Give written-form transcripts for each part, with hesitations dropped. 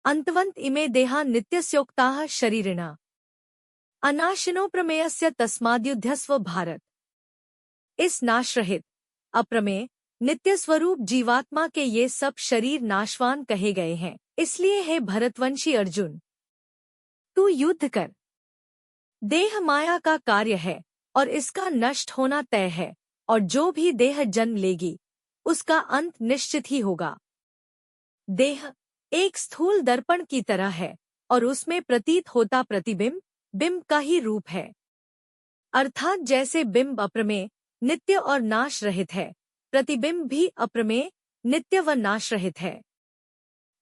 अंतवंत इमे देहा नित्यस्योक्ताः शरीरिणः अनाशिनो प्रमेयस्य तस्माद्युध्यस्व भारत। इस नाशरहित अप्रमेय नित्य स्वरूप जीवात्मा के ये सब शरीर नाशवान कहे गए हैं। इसलिए हे भरतवंशी अर्जुन, तू युद्ध कर। देह माया का कार्य है और इसका नष्ट होना तय है, और जो भी देह जन्म लेगी उसका अंत निश्चित ही होगा। देह एक स्थूल दर्पण की तरह है और उसमें प्रतीत होता प्रतिबिंब बिंब का ही रूप है। अर्थात जैसे बिंब अप्रमेय नित्य और नाश रहित है, प्रतिबिंब भी अप्रमेय नित्य व नाश रहित है।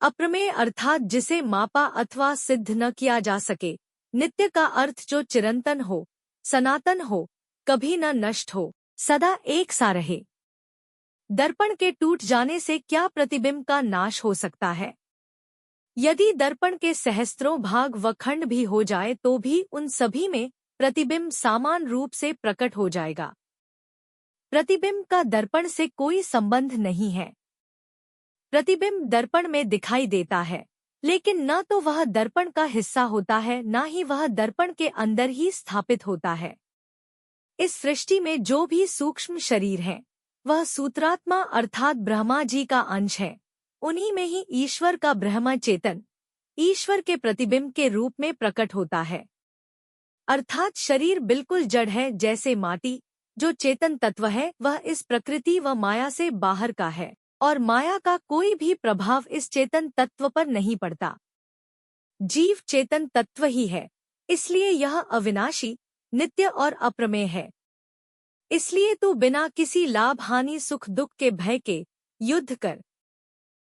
अप्रमेय अर्थात जिसे मापा अथवा सिद्ध न किया जा सके। नित्य का अर्थ जो चिरंतन हो, सनातन हो, कभी न नष्ट हो, सदा एक सा रहे। दर्पण के टूट जाने से क्या प्रतिबिंब का नाश हो सकता है? यदि दर्पण के सहस्त्रों भाग व खंड भी हो जाए तो भी उन सभी में प्रतिबिंब समान रूप से प्रकट हो जाएगा। प्रतिबिंब का दर्पण से कोई संबंध नहीं है। प्रतिबिंब दर्पण में दिखाई देता है, लेकिन न तो वह दर्पण का हिस्सा होता है, न ही वह दर्पण के अंदर ही स्थापित होता है। इस सृष्टि में जो भी सूक्ष्म शरीर हैं, वह सूत्रात्मा अर्थात ब्रह्मा जी का अंश है। उन्हीं में ही ईश्वर का ब्रह्म चेतन ईश्वर के प्रतिबिंब के रूप में प्रकट होता है। अर्थात शरीर बिल्कुल जड़ है, जैसे माटी जो चेतन तत्व है वह इस प्रकृति व माया से बाहर का है, और माया का कोई भी प्रभाव इस चेतन तत्व पर नहीं पड़ता। जीव चेतन तत्व ही है, इसलिए यह अविनाशी, नित्य और अप्रमेय है। इसलिए तू बिना किसी लाभ हानि सुख दुख के भय के युद्ध कर।